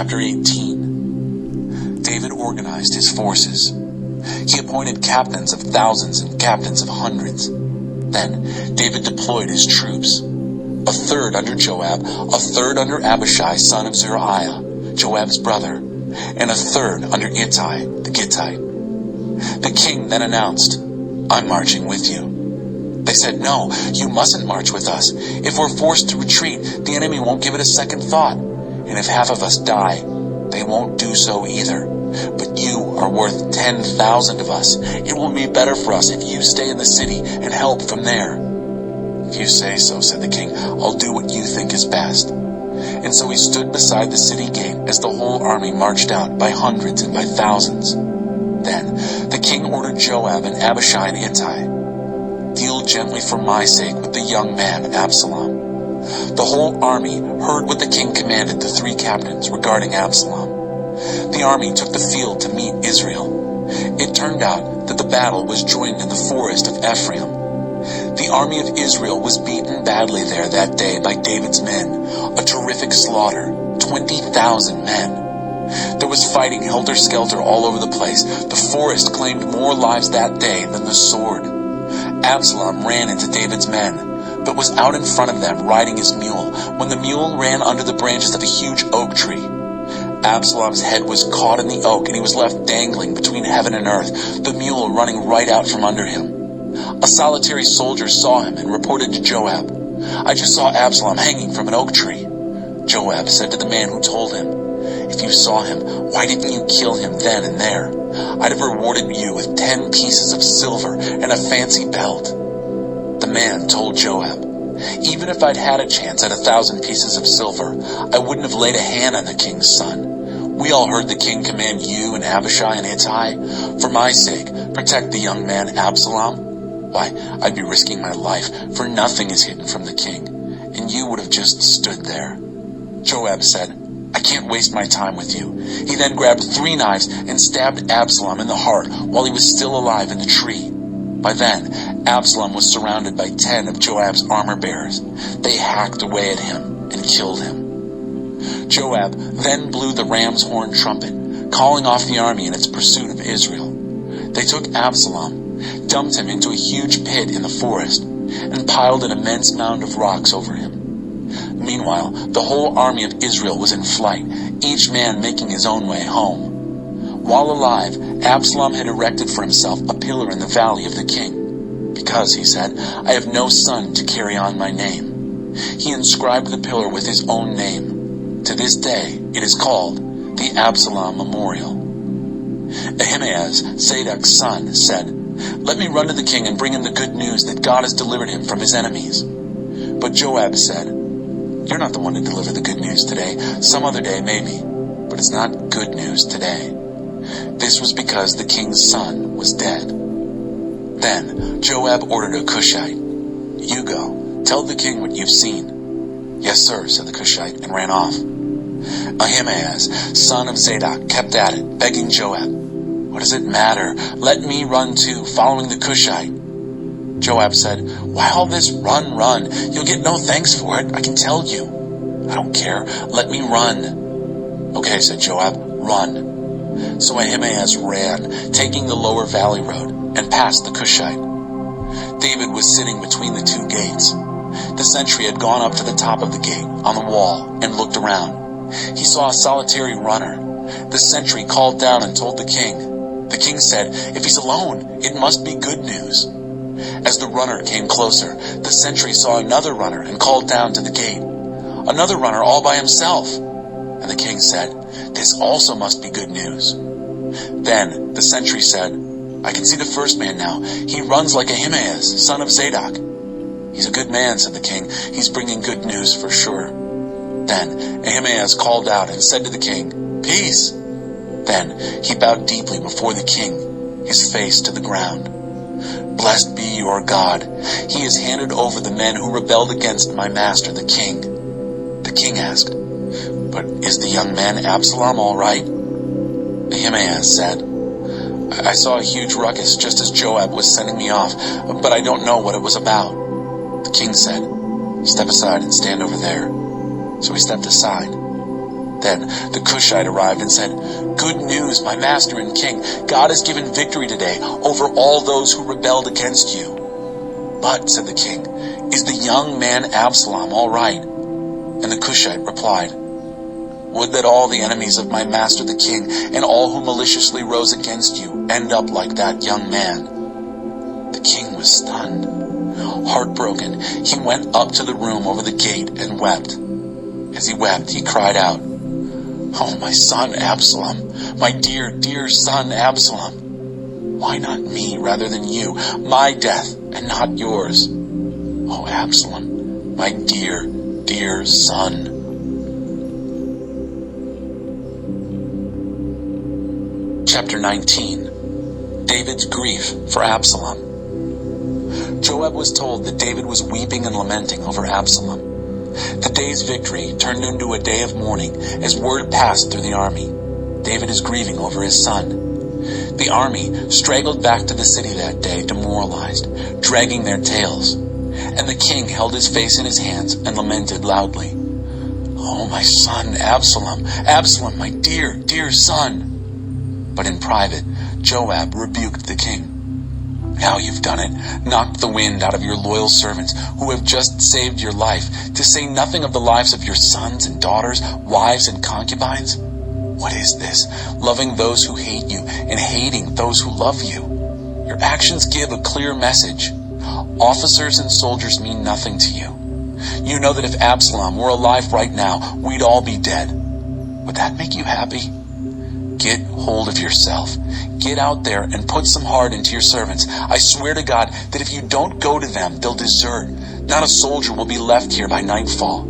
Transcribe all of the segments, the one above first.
chapter 18. David organized his forces. He appointed captains of thousands and captains of hundreds. Then David deployed his troops, a third under Joab, a third under Abishai, son of Zeruiah, Joab's brother, and a third under Ittai, the Gittite. The king then announced, "I'm marching with you." They said, "No, you mustn't march with us. If we're forced to retreat, the enemy won't give it a second thought. And if half of us die, they won't do so either. But you are worth 10,000 of us. It will be better for us if you stay in the city and help from there." "If you say so," said the king, "I'll do what you think is best." And so he stood beside the city gate as the whole army marched out by hundreds and by thousands. Then the king ordered Joab and Abishai and Ittai, "Deal gently for my sake with the young man Absalom." The whole army heard what the king commanded the three captains regarding Absalom. The army took the field to meet Israel. It turned out that the battle was joined in the forest of Ephraim. The army of Israel was beaten badly there that day by David's men, a terrific slaughter, 20,000 men. There was fighting helter-skelter all over the place. The forest claimed more lives that day than the sword. Absalom ran into David's men, but was out in front of them riding his mule when the mule ran under the branches of a huge oak tree. Absalom's head was caught in the oak and he was left dangling between heaven and earth, the mule running right out from under him. A solitary soldier saw him and reported to Joab, "I just saw Absalom hanging from an oak tree." Joab said to the man who told him, "If you saw him, why didn't you kill him then and there? I'd have rewarded you with 10 pieces of silver and a fancy belt." The man told Joab, "Even if I'd had a chance at 1,000 pieces of silver, I wouldn't have laid a hand on the king's son. We all heard the king command you and Abishai and Ittai, 'For my sake, protect the young man Absalom.' Why, I'd be risking my life, for nothing is hidden from the king, and you would have just stood there." Joab said, "I can't waste my time with you." He then grabbed 3 knives and stabbed Absalom in the heart while he was still alive in the tree. By then, Absalom was surrounded by 10 of Joab's armor-bearers. They hacked away at him and killed him. Joab then blew the ram's horn trumpet, calling off the army in its pursuit of Israel. They took Absalom, dumped him into a huge pit in the forest, and piled an immense mound of rocks over him. Meanwhile, the whole army of Israel was in flight, each man making his own way home. While alive, Absalom had erected for himself a pillar in the valley of the king, because, he said, "I have no son to carry on my name." He inscribed the pillar with his own name. To this day, it is called the Absalom Memorial. Ahimaaz, Zadok's son, said, "Let me run to the king and bring him the good news that God has delivered him from his enemies." But Joab said, "You're not the one to deliver the good news today. Some other day, maybe. But it's not good news today." This was because the king's son was dead. Then Joab ordered a Cushite, "You go, tell the king what you've seen." "Yes, sir," said the Cushite, and ran off. Ahimaaz, son of Zadok, kept at it, begging Joab, "What does it matter? Let me run too, following the Cushite." Joab said, "Why all this run, run? You'll get no thanks for it, I can tell you." "I don't care. Let me run." "Okay," said Joab, "run." So Ahimaaz ran, taking the lower valley road, and passed the Cushite. David was sitting between the 2 gates. The sentry had gone up to the top of the gate, on the wall, and looked around. He saw a solitary runner. The sentry called down and told the king. The king said, "If he's alone, it must be good news." As the runner came closer, the sentry saw another runner and called down to the gate. Another runner all by himself. And the king said, "This also must be good news." Then the sentry said, "I can see the first man now. He runs like Ahimaaz, son of Zadok." "He's a good man," said the king. "He's bringing good news for sure." Then Ahimaaz called out and said to the king, "Peace." Then he bowed deeply before the king, his face to the ground. "Blessed be your God. He has handed over the men who rebelled against my master, the king." The king asked, "But is the young man Absalom all right?" Ahimaaz said, "I saw a huge ruckus just as Joab was sending me off, but I don't know what it was about." The king said, "Step aside and stand over there." So he stepped aside. Then the Cushite arrived and said, "Good news, my master and king. God has given victory today over all those who rebelled against you." "But," said the king, "is the young man Absalom all right?" And the Cushite replied, "Would that all the enemies of my master the king and all who maliciously rose against you end up like that young man." The king was stunned. Heartbroken, he went up to the room over the gate and wept. As he wept, he cried out, "Oh, my son Absalom, my dear, dear son Absalom. Why not me rather than you, my death and not yours? Oh, Absalom, my dear, dear son." Chapter 19. David's grief for Absalom. Joab was told that David was weeping and lamenting over Absalom. The day's victory turned into a day of mourning as word passed through the army. David is grieving over his son. The army straggled back to the city that day demoralized, dragging their tails, and the king held his face in his hands and lamented loudly, "Oh, my son Absalom, Absalom, my dear, dear son." But in private, Joab rebuked the king. "Now you've done it, knocked the wind out of your loyal servants who have just saved your life, to say nothing of the lives of your sons and daughters, wives and concubines. What is this, loving those who hate you and hating those who love you? Your actions give a clear message. Officers and soldiers mean nothing to you. You know that if Absalom were alive right now, we'd all be dead. Would that make you happy? Get hold of yourself. Get out there and put some heart into your servants. I swear to God that if you don't go to them, they'll desert. Not a soldier will be left here by nightfall,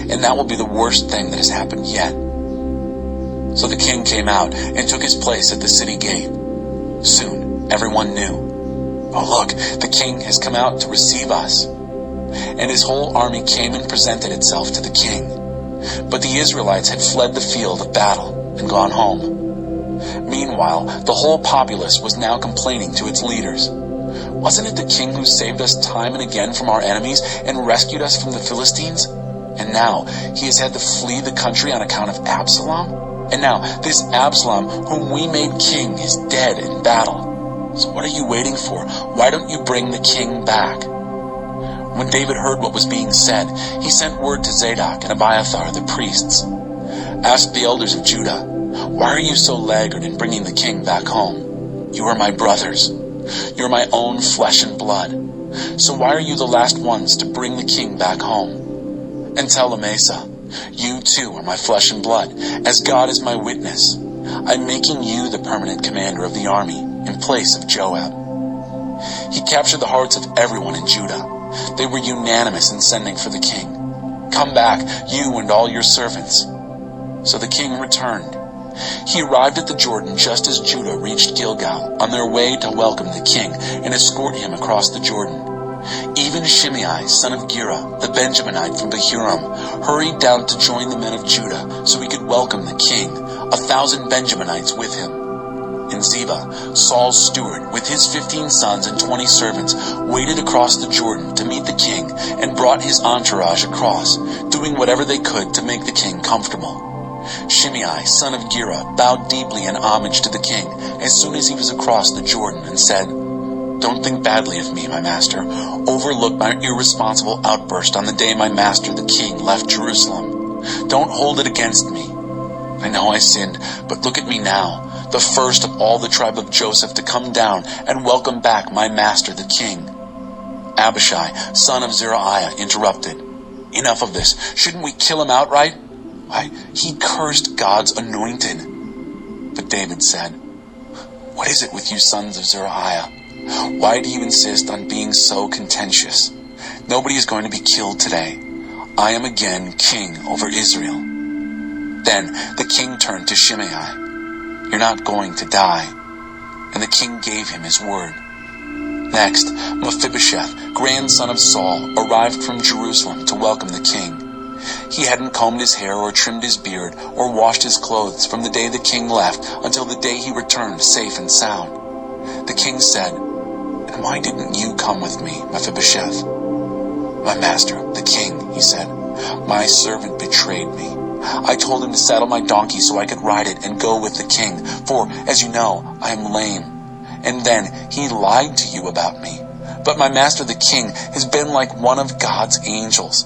and that will be the worst thing that has happened yet." So the king came out and took his place at the city gate. Soon everyone knew, "Oh, look, the king has come out to receive us." And his whole army came and presented itself to the king. But the Israelites had fled the field of battle and gone home. Meanwhile, the whole populace was now complaining to its leaders, "Wasn't it the king who saved us time and again from our enemies and rescued us from the Philistines? And now he has had to flee the country on account of Absalom? And now this Absalom, whom we made king, is dead in battle. So what are you waiting for? Why don't you bring the king back?" When David heard what was being said, he sent word to Zadok and Abiathar, the priests. "Ask the elders of Judah, why are you so laggard in bringing the king back home? You are my brothers. You're my own flesh and blood. So why are you the last ones to bring the king back home? And tell Amasa, you too are my flesh and blood, as God is my witness. I'm making you the permanent commander of the army in place of Joab." He captured the hearts of everyone in Judah. They were unanimous in sending for the king. "Come back, you and all your servants." So the king returned. He arrived at the Jordan just as Judah reached Gilgal, on their way to welcome the king and escort him across the Jordan. Even Shimei, son of Gera, the Benjaminite from Bahurim, hurried down to join the men of Judah so he could welcome the king, 1,000 Benjaminites with him. And Ziba, Saul's steward, with his 15 sons and 20 servants, waded across the Jordan to meet the king and brought his entourage across, doing whatever they could to make the king comfortable. Shimei, son of Gera, bowed deeply in homage to the king as soon as he was across the Jordan and said, "Don't think badly of me, my master. Overlook my irresponsible outburst on the day my master the king left Jerusalem. Don't hold it against me. I know I sinned, but look at me now, the first of all the tribe of Joseph to come down and welcome back my master the king." Abishai, son of Zeruiah, interrupted, "Enough of this. Shouldn't we kill him outright? Why, he cursed God's anointed." But David said, "What is it with you sons of Zeruiah? Why do you insist on being so contentious? Nobody is going to be killed today. I am again king over Israel." Then the king turned to Shimei. "You're not going to die." And the king gave him his word. Next, Mephibosheth, grandson of Saul, arrived from Jerusalem to welcome the king. He hadn't combed his hair or trimmed his beard or washed his clothes from the day the king left until the day he returned safe and sound. The king said, "And why didn't you come with me, Mephibosheth?" "My master, the king," he said, "my servant betrayed me. I told him to saddle my donkey so I could ride it and go with the king, for, as you know, I am lame. And then he lied to you about me. But my master the king has been like one of God's angels.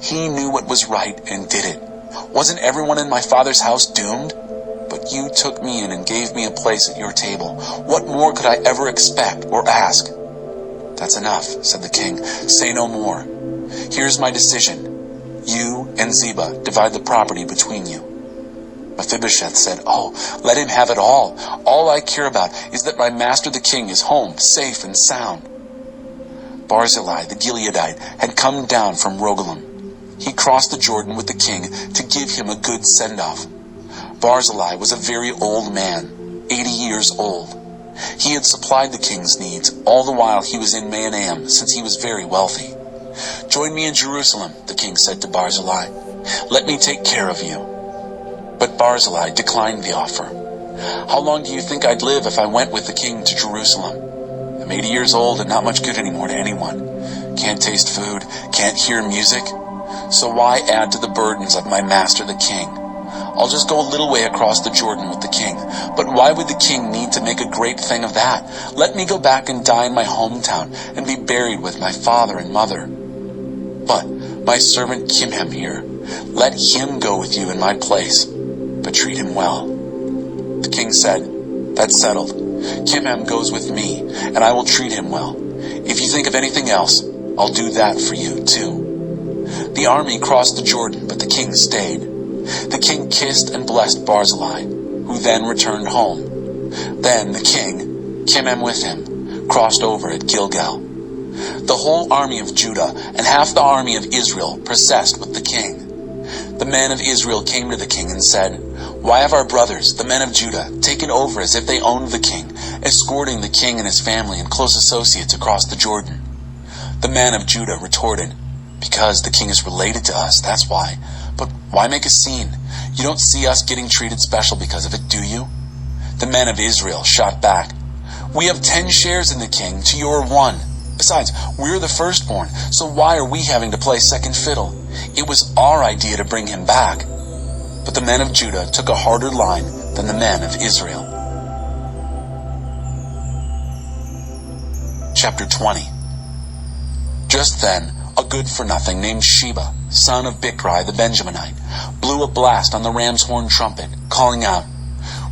He knew what was right and did it. Wasn't everyone in my father's house doomed? But you took me in and gave me a place at your table. What more could I ever expect or ask? That's enough, said the king. Say no more. Here's my decision. You and Ziba divide the property between you. Mephibosheth said, Oh, let him have it all. All I care about is that my master the king is home, safe and sound. Barzillai the Gileadite had come down from Rogelim. He crossed the Jordan with the king to give him a good send-off. Barzillai was a very old man, 80 years old. He had supplied the king's needs all the while he was in Mahanaim, since he was very wealthy. Join me in Jerusalem, the king said to Barzillai. Let me take care of you. But Barzillai declined the offer. How long do you think I'd live if I went with the king to Jerusalem? I'm 80 years old and not much good anymore to anyone. Can't taste food, can't hear music. So why add to the burdens of my master the king? I'll just go a little way across the Jordan with the king. But why would the king need to make a great thing of that? Let me go back and die in my hometown and be buried with my father and mother. But my servant Kimham here, let him go with you in my place, but treat him well. The king said, That's settled. Kimham goes with me, and I will treat him well. If you think of anything else, I'll do that for you too. The army crossed the Jordan, but the king stayed. The king kissed and blessed Barzillai, who then returned home. Then the king, Kimham with him, crossed over at Gilgal. The whole army of Judah and half the army of Israel processed with the king. The men of Israel came to the king and said, Why have our brothers, the men of Judah, taken over as if they owned the king, escorting the king and his family and close associates across the Jordan? The men of Judah retorted, Because the king is related to us, that's why. But why make a scene? You don't see us getting treated special because of it, do you? The men of Israel shot back, We have 10 shares in the king to your 1. Besides, we're the firstborn, so why are we having to play second fiddle? It was our idea to bring him back. But the men of Judah took a harder line than the men of Israel. Chapter 20. Just then, a good-for-nothing named Sheba, son of B.I.B.L.E the Benjaminite, blew a blast on the ram's horn trumpet, calling out,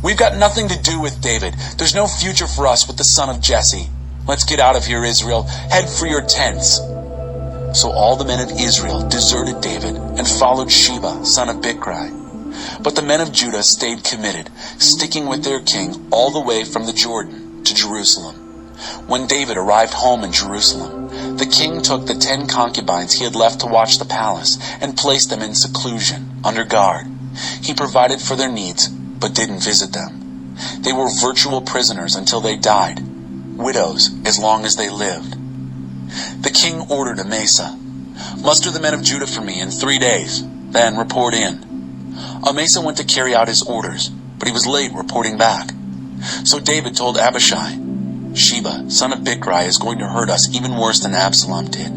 We've got nothing to do with David. There's no future for us with the son of Jesse. Let's get out of here, Israel. Head for your tents. So all the men of Israel deserted David and followed Sheba, son of Bichri. But the men of Judah stayed committed, sticking with their king all the way from the Jordan to Jerusalem. When David arrived home in Jerusalem, the king took the 10 concubines he had left to watch the palace and placed them in seclusion, under guard. He provided for their needs, but didn't visit them. They were virtual prisoners until they died, widows as long as they lived. The king ordered Amasa, Muster the men of Judah for me in 3 days, then report in. Amasa went to carry out his orders, but he was late reporting back. So David told Abishai, Sheba, son of Bichri, is going to hurt us even worse than Absalom did.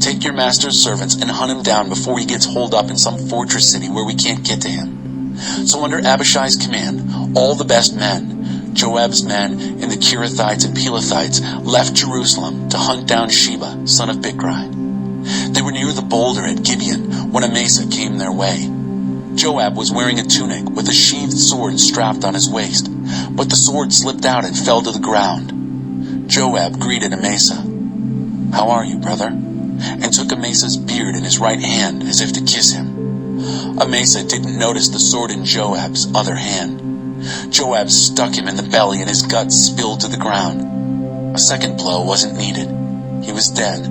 Take your master's servants and hunt him down before he gets holed up in some fortress city where we can't get to him. So under Abishai's command, all the best men, Joab's men and the Kerethites and Pelethites, left Jerusalem to hunt down Sheba, son of Bichri. They were near the boulder at Gibeon when Amasa came their way. Joab was wearing a tunic with a sheathed sword strapped on his waist, but the sword slipped out and fell to the ground. Joab greeted Amasa, How are you, brother? And took Amasa's beard in his right hand as if to kiss him. Amasa didn't notice the sword in Joab's other hand. Joab stuck him in the belly and his guts spilled to the ground. A second blow wasn't needed. He was dead.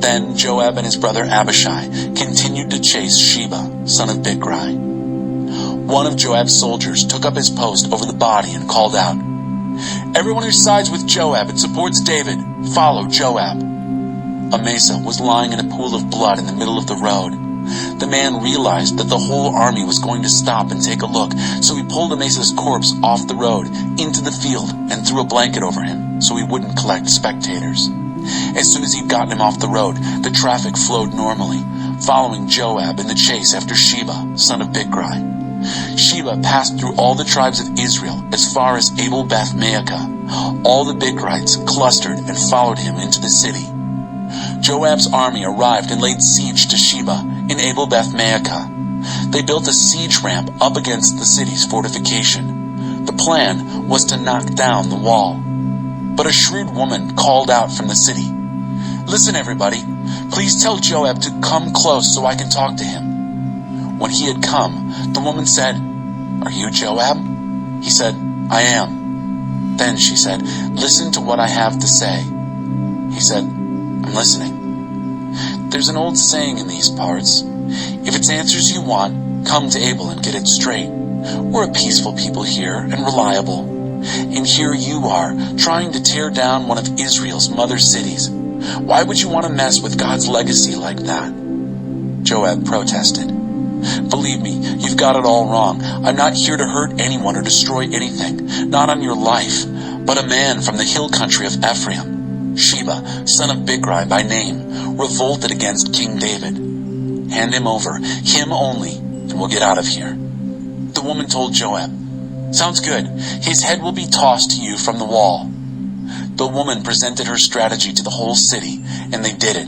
Then Joab and his brother Abishai continued to chase Sheba, son of Bichri. One of Joab's soldiers took up his post over the body and called out, Everyone who sides with Joab and supports David, follow Joab. Amasa was lying in a pool of blood in the middle of the road. The man realized that the whole army was going to stop and take a look, so he pulled Amasa's corpse off the road into the field and threw a blanket over him so he wouldn't collect spectators. As soon as he'd gotten him off the road, the traffic flowed normally, following Joab in the chase after Sheba, son of Bichri. Sheba passed through all the tribes of Israel as far as Abel-Beth-Maachah. All the Bichrites clustered and followed him into the city. Joab's army arrived and laid siege to Sheba in Abel-Beth-Maachah. They built a siege ramp up against the city's fortification. The plan was to knock down the wall. But a shrewd woman called out from the city, "Listen, everybody, please tell Joab to come close so I can talk to him." When he had come, the woman said, "Are you Joab?" He said, "I am." Then she said, "Listen to what I have to say." He said, "I'm listening." There's an old saying in these parts, if it's answers you want, come to Abel and get it straight. We're a peaceful people here and reliable. And here you are, trying to tear down one of Israel's mother cities. Why would you want to mess with God's legacy like that? Joab protested. "Believe me, you've got it all wrong. I'm not here to hurt anyone or destroy anything, not on your life, but a man from the hill country of Ephraim, Sheba, son of Bichri by name, revolted against King David. Hand him over, him only, and we'll get out of here." The woman told Joab, "Sounds good. His head will be tossed to you from the wall." The woman presented her strategy to the whole city, and they did it.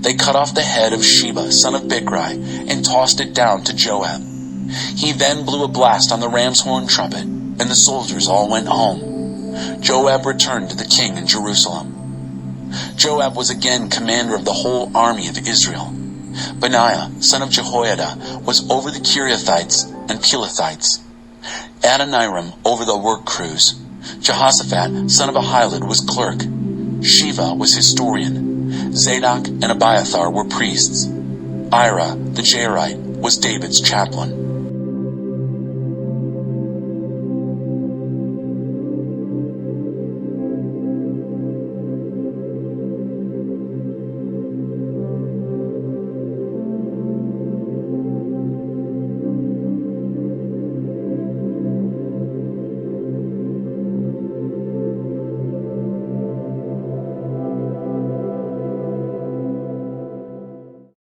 They cut off the head of Sheba, son of Bichri, and tossed it down to Joab. He then blew a blast on the ram's horn trumpet, and the soldiers all went home. Joab returned to the king in Jerusalem. Joab was again commander of the whole army of Israel. Benaiah, son of Jehoiada, was over the Kiriathites and Pelethites. Adoniram over the work crews. Jehoshaphat, son of Ahilud, was clerk. Shiva was historian. Zadok and Abiathar were priests. Ira, the Jairite, was David's chaplain.